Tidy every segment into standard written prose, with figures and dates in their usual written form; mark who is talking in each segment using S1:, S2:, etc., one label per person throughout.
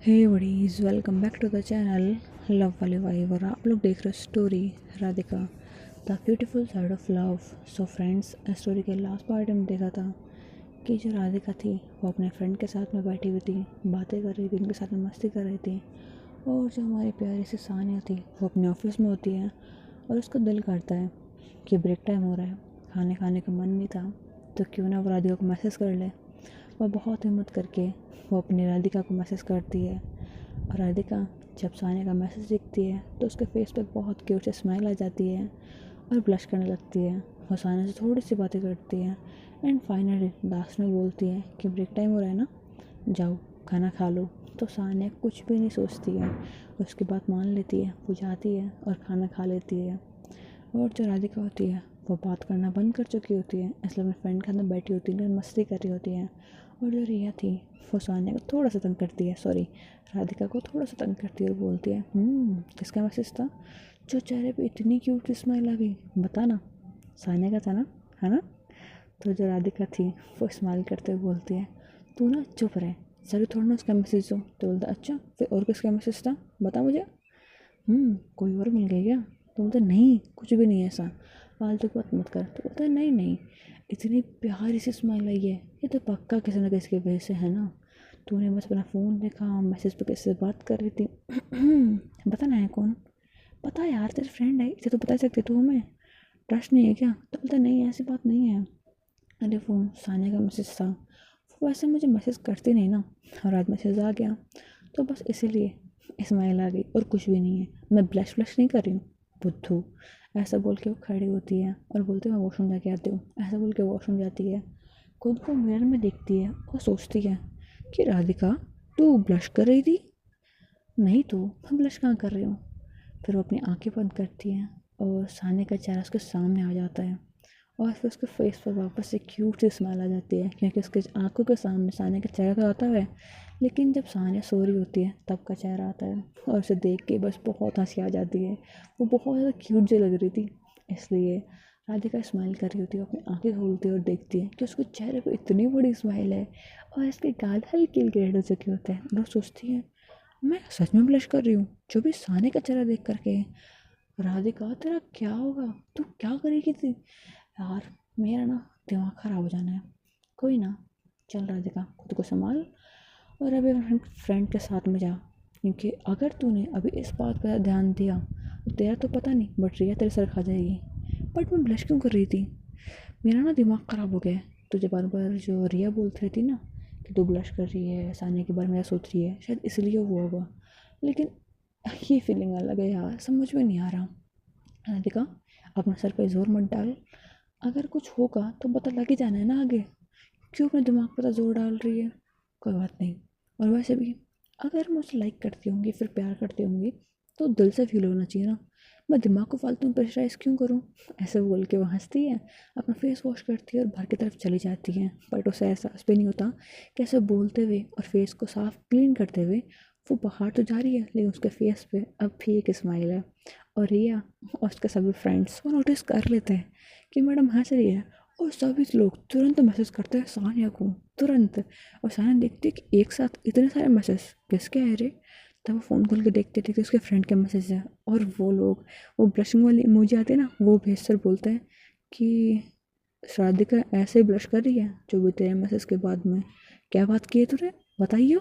S1: Hey buddies, welcome back to the channel love वाली vibe. और आप लोग देख रहे हो story Radhika the beautiful side of love. So friends, story के लास्ट पार्ट में देखा था कि जो राधिका थी वो अपने फ्रेंड के साथ में बैठी हुई थी, बातें कर रही थी, उनके साथ में मस्ती कर रही थी। और जो हमारी प्यारी सी सानिया थी वो अपने ऑफिस में होती है और उसका दिल करता है कि ब्रेक टाइम हो रहा है, खाने खाने का मन नहीं था, तो क्यों ना वो राधिका को मैसेज कर ले। वह बहुत हिम्मत करके वो अपनी राधिका को मैसेज करती है। और राधिका जब सानिया का मैसेज देखती है तो उसके फेस पर बहुत क्यूट से स्माइल आ जाती है और ब्लश करने लगती है। वो सानिया से थोड़ी सी बातें करती है एंड फाइनली लास्ट में बोलती है कि ब्रेक टाइम हो रहा है ना, जाओ खाना खा लो। तो सानिया कुछ भी नहीं सोचती है, उसकी बात मान लेती है, वो जाती है और खाना खा लेती है। और जो राधिका होती है वो बात करना बंद कर चुकी होती है, इसलिए अपने फ्रेंड के अंदर बैठी होती है, मस्ती कर रही होती है। और जो रिया थी वो सानिया को थोड़ा सा तंग करती है, सॉरी राधिका को थोड़ा सा तंग करती है और बोलती है, किसका मैसेज था जो चेहरे पे इतनी क्यूट स्माइल आ गई, बता ना, सानिया का था ना, है ना। तो जो राधिका थी वो स्माइल करते हुए बोलती है, तू ना चुप रहे, जरूर थोड़ा ना उसका मैसेज हो। तो बोलता अच्छा फिर और किसका मैसेज था, बता मुझे। कोई और मिल गई क्या। तो बोलता नहीं, कुछ भी नहीं है ऐसा, फालतू की बात मत कर। तो बोलता है नहीं नहीं, इतनी प्यारी सी स्माइल आई है, ये तो पक्का किसी ना किसी की वजह से है ना। तूने बस अपना फ़ोन देखा, मैसेज पे किससे बात कर रही थी। बता ना है कौन। पता यार, तेरी फ्रेंड है, इसे तो बता सकती तू, हमें ट्रस्ट नहीं है क्या। तो बोलता नहीं, ऐसी बात नहीं है, अरे वो सानिया का मैसेज था, वो वैसे मुझे मैसेज करती नहीं ना, और आज मैसेज आ गया तो बस इसीलिए स्माइल आ गई और कुछ भी नहीं है, मैं ब्लश फ्लश नहीं कर रही हूँ बुद्धू। ऐसा बोल के वो खड़ी होती है और बोलती है मैं वॉशरूम जाके आती हूँ। ऐसा बोल के वॉशरूम जाती है, खुद को मिरर में देखती है और सोचती है कि राधिका, तू ब्लश कर रही थी। नहीं तो मैं ब्लश कहाँ कर रही हूँ। फिर वो अपनी आंखें बंद करती है और सानिया का चेहरा उसके सामने आ जाता है और फिर उसके फेस पर वापस से क्यूट सी स्माइल आ जाती है, क्योंकि उसके आंखों के सामने सानिया का चेहरा तो आता है, लेकिन जब सानिया सो रही होती है तब का चेहरा आता है और उसे देख के बस बहुत हंसी आ जाती है। वो बहुत ज़्यादा क्यूट जो लग रही थी, इसलिए राधिका स्माइल कर रही होती है, अपनी आंखें खोलती है और देखती है कि उसके चेहरे पर इतनी बड़ी स्माइल है और इसके गाल हल्के हल्के रेड हो चुके होते हैं। और वो सोचती है मैं सच में ब्लश कर रही हूँ, जो भी सानिया का चेहरा देख करके। राधिका तेरा क्या होगा, तू क्या करेगी थी। यार मेरा ना दिमाग ख़राब हो जाना है, कोई ना, चल राधिका खुद को संभाल और अभी अपने फ्रेंड के साथ में जा, क्योंकि अगर तूने अभी इस बात पर ध्यान दिया तो तेरा तो पता नहीं बट रिया तेरे सर खा जाएगी। बट मैं ब्लश क्यों कर रही थी, मेरा ना दिमाग ख़राब हो गया है। तुझे बार बार जो रिया बोलती रहती ना कि तू ब्लश कर रही है, सानिया के बारे में सोच रही है, शायद इसलिए हुआ होगा, लेकिन ये फीलिंग अलग है यार, समझ में नहीं आ रहा। राधिका अपना सर पे जोर मत डाल, अगर कुछ होगा तो पता लग ही जाना है ना आगे, क्यों अपने दिमाग पर जोर डाल रही है। कोई बात नहीं, और वैसे भी अगर मुझे लाइक करती होंगी फिर प्यार करती होंगी तो दिल से फील होना चाहिए ना, मैं दिमाग को फालतू में प्रेशराइज क्यों करूँ। ऐसे बोल के वो हंसती है, अपना फेस वॉश करती है और बाहर की तरफ चली जाती है। बट उसे एहसास भी नहीं होता कि ऐसे बोलते हुए और फेस को साफ क्लीन करते हुए वो बाहर तो जा रही है, लेकिन उसके फेस पे अब भी एक स्माइल है। और रिया और उसके सभी फ्रेंड्स वो नोटिस कर लेते हैं कि मैडम हंस रही है, और सभी लोग तुरंत मैसेज करते हैं सानिया को, तुरंत। और सानिया देखती है कि एक साथ इतने सारे मैसेज किसके आए रे। तब वो फ़ोन खोल के देखते थे कि उसके फ्रेंड के मैसेज है, और वो लोग वो ब्लशिंग वाली इमोजी आते हैं ना, वो भेजकर बोलते हैं कि राधिका ऐसे ब्लश कर रही है जो भी तेरे मैसेज के बाद में। क्या बात की है तूने, बताइए।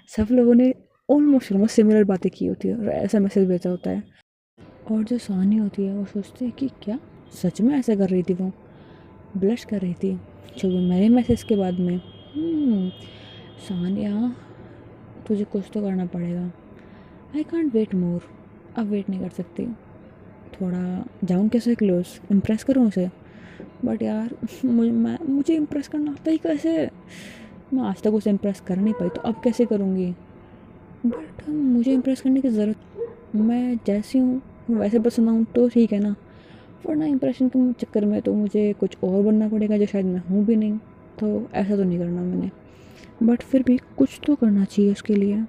S1: सब लोगों ने ऑलमोस्ट सिमिलर बातें की होती है और ऐसा मैसेज भेजा होता है। और जो सानी होती है वो सोचती है कि क्या सच में ऐसा कर रही थी, वो ब्लश कर रही थी जो भी मेरे मैसेज के बाद में। सानिया तुझे कुछ तो करना पड़ेगा, आई कॉन्ट वेट मोर, अब वेट नहीं कर सकती। थोड़ा जाऊँ कैसे क्लोज, इम्प्रेस करूँ उसे। बट यार मुझे इम्प्रेस करना आता ही कैसे, मैं आज तक उसे इम्प्रेस कर नहीं पाई, तो अब कैसे करूँगी। बट मुझे इम्प्रेस करने की ज़रूरत, मैं जैसी हूँ वैसे पसंद आऊँ तो ठीक है ना, वरना इम्प्रेशन के चक्कर में तो मुझे कुछ और बनना पड़ेगा जो शायद मैं हूँ भी नहीं। तो ऐसा तो नहीं करना मैंने, बट फिर भी कुछ तो करना चाहिए उसके लिए।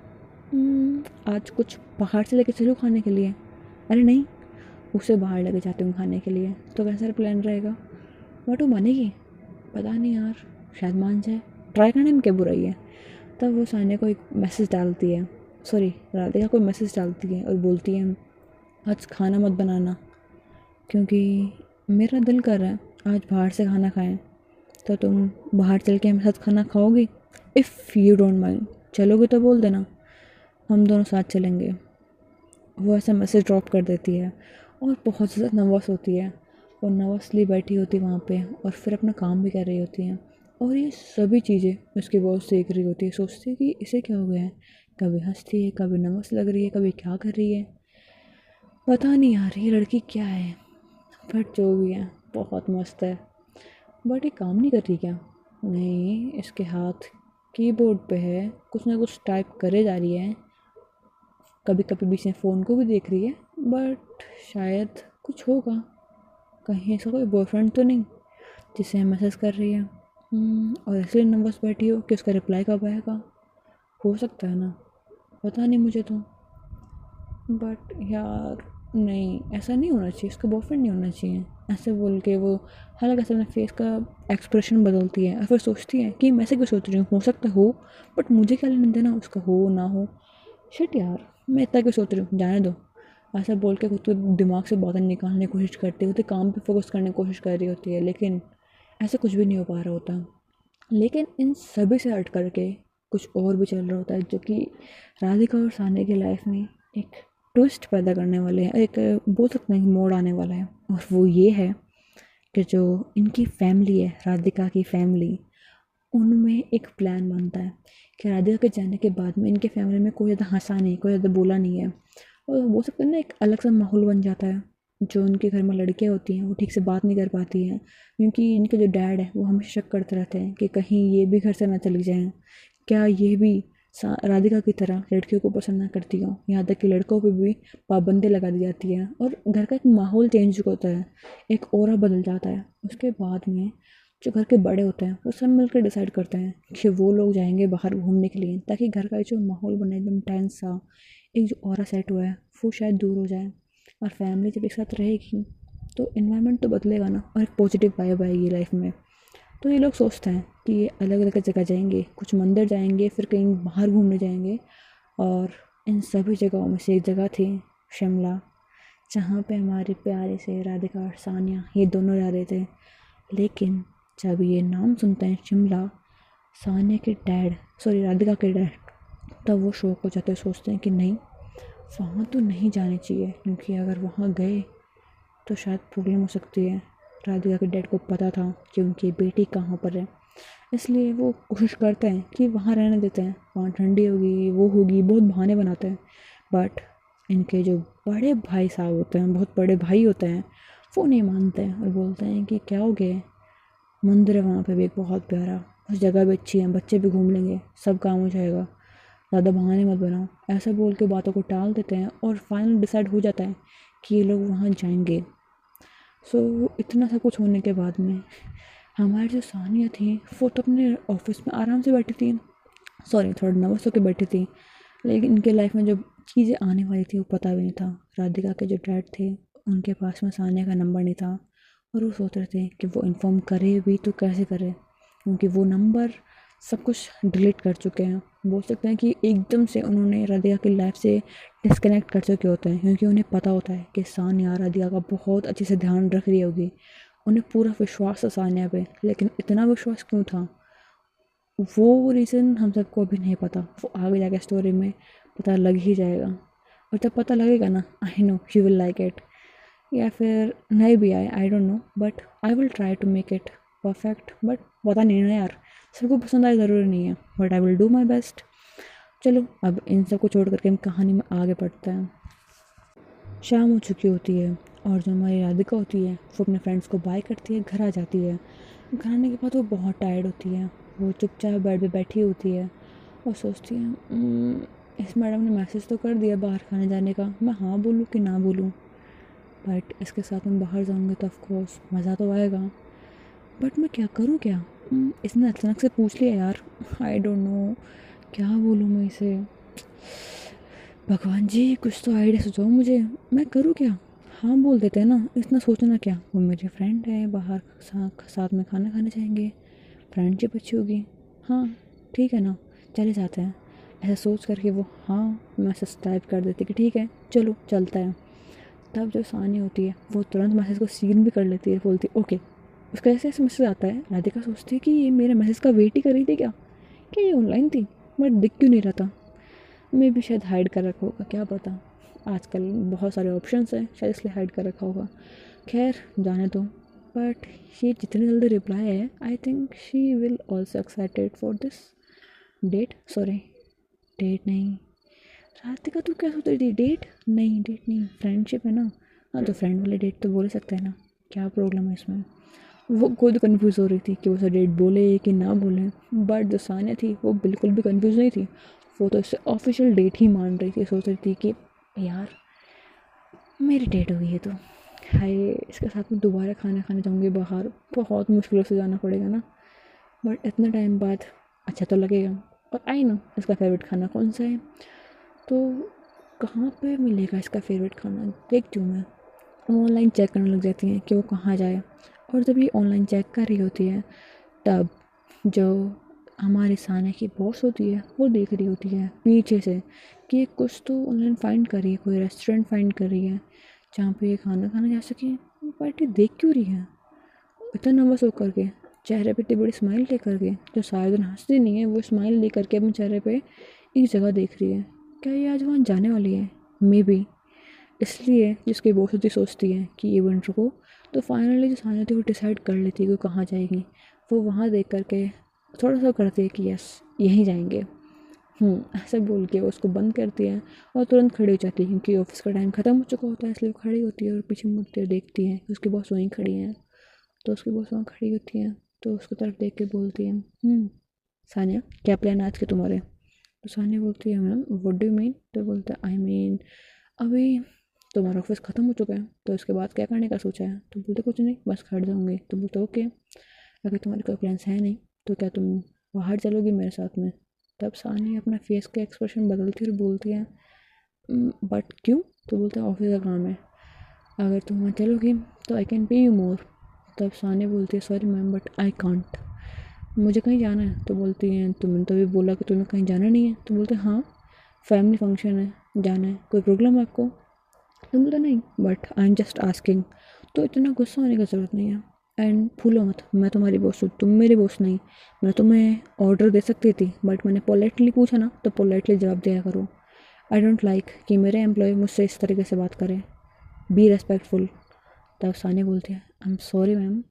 S1: आज कुछ बाहर से लेके चलो खाने के लिए। अरे नहीं, उसे बाहर लेके जाती हूँ खाने के लिए, तो कैसा प्लान रहेगा। बट वो मानेगी, पता नहीं यार, शायद मान जाए, ट्राई करने में क्या बुराई है। तब वो सानिया को एक मैसेज डालती है सॉरी, राधिका कोई मैसेज डालती है और बोलती है आज खाना मत बनाना क्योंकि मेरा दिल कर रहा है आज बाहर से खाना खाएं। तो तुम बाहर चल के हमारे साथ खाना खाओगी? इफ़ यू डोंट माइंड, चलोगे तो बोल देना, हम दोनों साथ चलेंगे। वो ऐसा मैसेज ड्रॉप कर देती है और बहुत ज़्यादा नर्वस होती है। वो नर्वसली बैठी होती है वहाँ पे और फिर अपना काम भी कर रही होती है और ये सभी चीज़ें उसकी बॉस देख रही होती है। सोचती है कि इसे क्या हो गया है, कभी हंसती है, कभी नर्वस लग रही है, कभी क्या कर रही है, पता नहीं यार ये लड़की क्या है। बट जो भी है बहुत मस्त है। बट ये काम नहीं कर रही क्या? नहीं, इसके हाथ कीबोर्ड पे है, कुछ ना कुछ टाइप करे जा रही है। कभी कभी बीच में फ़ोन को भी देख रही है, बट शायद कुछ होगा। कहीं इसका कोई बॉयफ्रेंड तो नहीं जिसे मैसेज कर रही है। और इसलिए नर्वस बैठी हो कि उसका रिप्लाई कब आएगा। हो सकता है ना, पता नहीं मुझे तो। बट यार नहीं, ऐसा नहीं होना चाहिए, उसका बॉयफ्रेंड नहीं होना चाहिए। ऐसे बोल के वो हल्का सा अपने फेस का एक्सप्रेशन बदलती है और फिर सोचती है कि मैं ऐसे क्यों सोच रही हूँ, हो सकता हो बट मुझे क्या लेने देना उसका हो ना हो। शिट यार, मैं इतना क्यों सोच रही हूँ, जाने दो। ऐसा बोल के खुद को दिमाग से बातें निकालने की कोशिश करती होती, काम पे फोकस करने की कोशिश कर रही होती है, लेकिन ऐसा कुछ भी नहीं हो पा रहा होता। लेकिन इन सभी से हट करके कुछ और भी चल रहा होता है जो कि राधिका और सानिया की लाइफ में एक ट्विस्ट पैदा करने वाले हैं, एक बोल सकते हैं कि मोड़ आने वाला है। और वो ये है कि जो इनकी फैमिली है, राधिका की फैमिली, उनमें एक प्लान बनता है कि राधिका के जाने के बाद में इनके फैमिली में कोई ज़्यादा हंसा नहीं, कोई ज़्यादा बोला नहीं है। और बोल सकते हैं ना, एक अलग सा माहौल बन जाता है। जो उनके घर में लड़कियां होती हैं वो ठीक से बात नहीं कर पाती हैं क्योंकि इनके जो डैड है वो हमेशा शक करते रहते हैं कि कहीं ये भी घर से ना चली जाएं, क्या ये भी राधिका की तरह लड़कियों को पसंद ना करती हो। यहाँ तक कि लड़कों पे भी पाबंदी लगा दी जाती है और घर का एक माहौल चेंज होता है, एक ऑरा बदल जाता है। उसके बाद में जो घर के बड़े होते हैं वो सब मिलकर डिसाइड करते हैं कि वो लोग जाएंगे बाहर घूमने के लिए, ताकि घर का जो माहौल बने एकदम टेंस सा, एक जो ऑरा सेट हुआ है वो शायद दूर हो जाए। और फैमिली जब एक साथ रहेगी तो इन्वायरमेंट तो बदलेगा ना और एक पॉजिटिव वाइब आएगी लाइफ में। तो ये लोग सोचते हैं कि ये अलग अलग जगह जाएंगे, कुछ मंदिर जाएंगे, फिर कहीं बाहर घूमने जाएंगे। और इन सभी जगहों में से एक जगह थी शिमला, जहाँ पे हमारे प्यारे से राधिका और सानिया ये दोनों रह रहे थे। लेकिन जब ये नाम सुनते हैं शिमला, सानिया के डैड, सॉरी राधिका के डैड, तब वो शौक हो जाते हैं, सोचते हैं कि नहीं, वहाँ तो नहीं जाने चाहिए क्योंकि अगर वहाँ गए तो शायद प्रॉब्लम हो सकती है। राधिका के डैड को पता था कि उनकी बेटी कहाँ पर है, इसलिए वो कोशिश करते हैं कि वहाँ रहने देते हैं, वहाँ ठंडी होगी, वो होगी, बहुत बहाने बनाते हैं। बट इनके जो बड़े भाई साहब होते हैं, बहुत बड़े भाई होते हैं, वो नहीं मानते हैं और बोलते हैं कि क्या हो गया, मंदिर है वहाँ पे भी एक बहुत प्यारा, उस जगह भी अच्छी है, बच्चे भी घूम लेंगे, सब काम हो जाएगा, ज़्यादा बहाने मत बनाओ। ऐसा बोल के बातों को टाल देते हैं और फाइनल डिसाइड हो जाता है कि ये लोग वहाँ जाएंगे। सो इतना सब कुछ होने के बाद में हमारी जो सानिया थी वो तो अपने ऑफिस में आराम से बैठी थी, सॉरी थोड़ा नर्वस होकर बैठी थी। लेकिन इनके लाइफ में जो चीज़ें आने वाली थी वो पता भी नहीं था। राधिका के जो डैड थे उनके पास में सानिया का नंबर नहीं था और वो सोच रहे थे कि वो इन्फॉर्म करे भी तो कैसे करे, क्योंकि वो नंबर सब कुछ डिलीट कर चुके हैं। बोल सकते हैं कि एकदम से उन्होंने राधिका की लाइफ से डिस्कनेक्ट कर चुके होते हैं, क्योंकि उन्हें पता होता है कि सानिया राधिका का बहुत अच्छे से ध्यान रख रही होगी। उन्हें पूरा विश्वास था सानिया पे, लेकिन इतना विश्वास क्यों था वो रीज़न हम सबको अभी नहीं पता। वो आगे जाके स्टोरी में पता लग ही जाएगा और जब पता लगेगा ना, I know you will like it, या फिर नहीं भी आए, I don't know, but I will try to make it perfect. But पता नहीं ना यार, सबको पसंद आए ज़रूरी नहीं है, but I will do my best. चलो अब इन सब को छोड़ करके हम कहानी में आगे बढ़ते हैं। शाम हो चुकी होती है और जो हमारी राधिका होती है वो अपने फ्रेंड्स को बाय करती है, घर आ जाती है। घर आने के बाद वो बहुत टायर्ड होती है, वो चुपचाप बेड पे बैठी होती है और सोचती है इस मैडम ने मैसेज तो कर दिया बाहर खाने जाने का, मैं हाँ बोलूँ कि ना बोलूँ। बट इसके साथ मैं बाहर जाऊँगी तो ऑफकोर्स मज़ा तो आएगा, बट मैं क्या करूँ क्या। इसने अचानक से पूछ लिया यार, आई डोंट नो क्या बोलूँ मैं इसे। भगवान जी कुछ तो आइडिया सुझाओ मुझे, मैं करूँ क्या। हाँ बोल देते हैं ना, इतना सोचना क्या, वो मेरी फ्रेंड है, बाहर साथ में खाना खाने जाएंगे, फ्रेंडशिप अच्छी होगी, हाँ ठीक है ना, चले जाते हैं। ऐसा सोच करके वो हाँ मैसेज टाइप कर देती कि ठीक है चलो चलता है। तब जो सानी होती है वो तुरंत मैसेज को सीन भी कर लेती है, बोलती है ओके। उसका ऐसे ऐसे मैसेज आता है, राधिका सोचती है कि ये मेरे मैसेज का वेट ही कर रही थी क्या ये ऑनलाइन थी, बट दिख क्यों नहीं रहा था। मे भी शायद हाइड कर रखा होगा, क्या पता, आजकल बहुत सारे ऑप्शंस हैं, शायद इसलिए हाइड कर रखा होगा। खैर जाने दो। बट ये जितनी जल्दी रिप्लाई है I think she will also excited for this date, sorry date नहीं, राधिका तू क्या सोच रही थी, डेट नहीं फ्रेंडशिप है ना। हाँ तो फ्रेंड वाले डेट तो बोल सकते हैं ना, क्या प्रॉब्लम है इसमें। वो खुद कंफ्यूज हो रही थी कि वो उसे डेट बोले कि ना बोले, बट जो सानिया थी वो बिल्कुल भी कंफ्यूज नहीं थी। वो तो इससे ऑफिशियल डेट ही मान रही थी, सोच रही थी कि यार मेरी डेट हो गई है तो हाय इसके साथ में दोबारा खाना खाने जाऊँगी बाहर, बहुत मुश्किलों से जाना पड़ेगा ना, बट इतने टाइम बाद अच्छा तो लगेगा। और आई नो इसका फेवरेट खाना कौन सा है, तो कहाँ पे मिलेगा इसका फेवरेट खाना, देखती हूँ मैं। वो ऑनलाइन चेक करने लग जाती हैं कि वो कहाँ जाए। और जब ये ऑनलाइन चेक कर रही होती है तब जो हमारी सानिया की बॉस होती है वो देख रही होती है पीछे से कि ये कुछ तो ऑनलाइन फाइंड कर रही है, कोई रेस्टोरेंट फाइंड कर रही है जहाँ पे ये खाना खाने जा सके। पार्टी देख क्यों रही है इतना नर्वस होकर के, चेहरे पे इतनी बड़ी स्माइल लेकर के, जो सारे दिन हंसती नहीं है वो स्माइल लेकर के अपने चेहरे पे एक जगह देख रही है। क्या ये आज वहाँ जाने वाली है, मे बी इसलिए जिसकी बॉस होती सोचती है कि ये बन रुको। तो फाइनली जो सानिया थी वो डिसाइड कर लेती है कि कहाँ जाएगी। वो वहाँ देख करके थोड़ा सा करती है कि यस यहीं जाएंगे, ऐसा बोल के वो उसको बंद करती है और तुरंत खड़ी हो जाती है क्योंकि ऑफिस का टाइम ख़त्म हो चुका होता है, इसलिए वो खड़ी होती है और पीछे मुड़ती है, देखती है कि उसकी बॉस वहीं खड़ी हैं। तो उसकी बॉस वहाँ खड़ी होती है तो उसकी तरफ देख के बोलती है सानिया क्या प्लान आज के तुम्हारे। तो सानिया बोलती है ma'am what do you mean. तो बोलता है आई मीन अभी तुम्हारा ऑफिस ख़त्म हो चुका है तो इसके बाद क्या करने का सोचा है। तो बोलते कुछ नहीं बस खड़ जाऊँगी। तो बोलते ओके अगर तुम्हारे कोई प्लान्स है नहीं तो क्या तुम बाहर चलोगी मेरे साथ में। तब सानी अपना फेस का एक्सप्रेशन बदलती और बोलती है बट क्यों। तो बोलते हैं ऑफिस का काम है, अगर तुम वहाँ चलोगी तो I can pay you more. तब सानी बोलती है sorry ma'am but I can't, मुझे कहीं जाना है। तो बोलती हैं तुमने तो अभी बोला कि तुम्हें कहीं जाना नहीं है। तो बोलते हैं हाँ फैमिली फंक्शन है जाना है, कोई प्रॉब्लम है आपको। तो बोलता नहीं but I am just asking. तो इतना गुस्सा होने की ज़रूरत नहीं है, एंड भूलो मत मैं तुम्हारी बॉस हूँ तुम मेरी बॉस नहीं। मैं तुम्हें ऑर्डर दे सकती थी बट मैंने पोलाइटली पूछा ना तो पोलाइटली जवाब दिया करो। आई डोंट लाइक कि मेरे एम्प्लॉय मुझसे इस तरीके से बात करें, बी रेस्पेक्टफुल। तब सानिया बोलती है आई एम सॉरी मैम,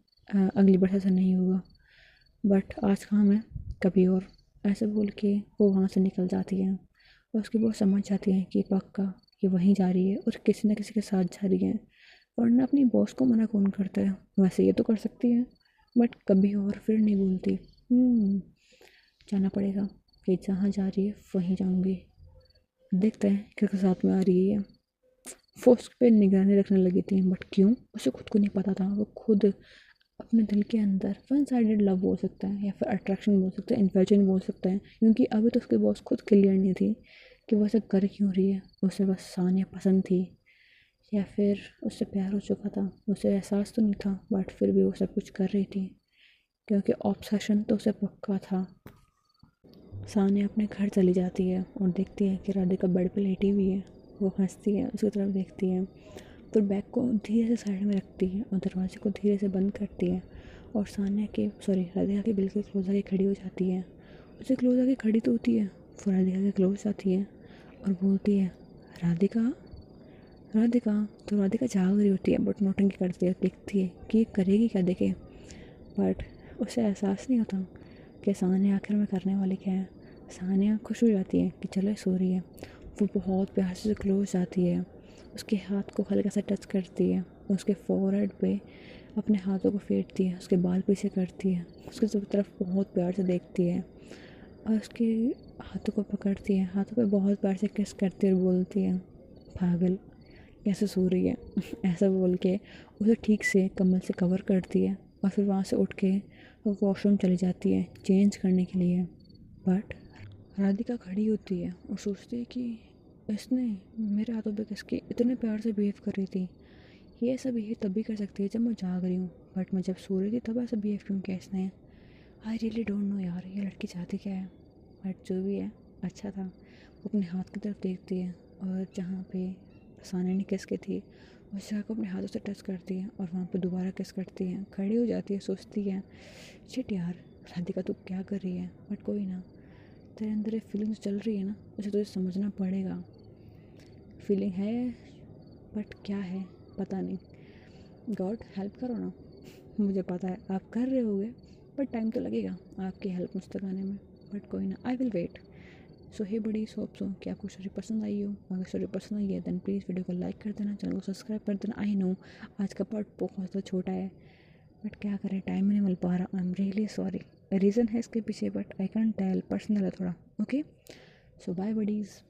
S1: अगली बार ऐसा नहीं होगा, बट आज काम है कभी और। ऐसे बोल के वो वहाँ से निकल जाती है और उसकी बहुत समझ जाती है कि पक्का ये वहीं जा रही है और किसी न किसी के साथ जा रही है, वरना अपनी बॉस को मना कौन करता है। वैसे ये तो कर सकती है बट कभी और फिर नहीं बोलती। जाना पड़ेगा कि जहाँ जा रही है वहीं जाऊँगी, देखते हैं किसके साथ में आ रही है। वो उस पर निगरानी रखने लगी थी बट क्यों उसे खुद को नहीं पता था। वो खुद अपने दिल के अंदर वन साइडेड लव बोल सकता है या फिर अट्रैक्शन बोल सकता है, इन्फेक्शन बोल सकता है, क्योंकि अभी तो उसके बॉस खुद क्लियर नहीं थी कि वो ऐसा कर क्यों रही है। उसे बस सानिया पसंद थी या फिर उससे प्यार हो चुका था, उसे एहसास तो नहीं था बट फिर भी वो सब कुछ कर रही थी क्योंकि ऑब्सेशन तो उसे पक्का था। सानिया अपने घर चली जाती है और देखती है कि राधिका बेड पे लेटी हुई है। वो हंसती है उसकी तरफ देखती है, फिर बैग को धीरे से साइड में रखती है और दरवाजे को धीरे से बंद करती है और सानिया के राधिका के बिल्कुल क्लोज आके खड़ी हो जाती है। उसे क्लोज आके खड़ी तो होती है, फिर राधिका के क्लोज आती है और बोलती है राधिका राधिका। तो राधिका जाग रही होती है बट नौटंकी करती है, देखती है कि ये करेगी क्या देखे, बट उसे एहसास नहीं होता कि सानिया आखिर में करने वाली क्या है। सानिया खुश हो जाती है कि चलो सो रही है। वो बहुत प्यार से क्लोज जाती है, उसके हाथ को हल्का सा टच करती है, उसके फोरहेड पे अपने हाथों को फेरती है, उसके बाल पीछे करती है, उसकी सब तरफ बहुत प्यार से देखती है और उसके हाथों को पकड़ती है, हाथों पे बहुत प्यार से किस करती है और बोलती है पागल कैसे सो रही है ऐसा बोल के उसे ठीक से कम्बल से कवर करती है और फिर वहाँ से उठ के वो वॉशरूम चली जाती है चेंज करने के लिए। बट राधिका खड़ी होती है और सोचती है कि इसने मेरे हाथों पे किसके इतने प्यार से बिहेव कर रही थी, ये ऐसा बिहेव तभी कर सकती है जब मैं जाग रही हूँ, बट मैं जब सो रही थी तब ऐसा बिहेव क्यों किया इसने। आई रियली डोंट नो यार ये लड़की चाहती क्या है, बट जो भी है अच्छा था। वो अपने हाथ की तरफ देखती है और जहाँ पे फरसाना ने किस की थी उस जगह को अपने हाथों से टच करती है और वहाँ पे दोबारा किस करती है, खड़ी हो जाती है, सोचती है शिट यार राधिका तू क्या कर रही है, बट कोई ना, तेरे अंदर एक फीलिंग चल रही है ना, उसे तुझे समझना पड़ेगा। फीलिंग है बट क्या है पता नहीं, गॉड हेल्प करो ना। मुझे पता है आप कर रहे होगे बट टाइम तो लगेगा आपकी हेल्प मुझ तक आने में, बट कोई ना, आई विल वेट। सो हे बड़ी होप सो कि आपको स्टोरी पसंद आई हो। अगर स्टोरी पसंद आई है देन प्लीज़ वीडियो को लाइक कर देना, चैनल को सब्सक्राइब कर देना। आई नो आज का पार्ट बहुत ज़्यादा छोटा है बट क्या करें, टाइम नहीं मिल पा रहा। I am really sorry. Reason है इसके पीछे but I can tell, personal है थोड़ा। Okay, so bye buddies.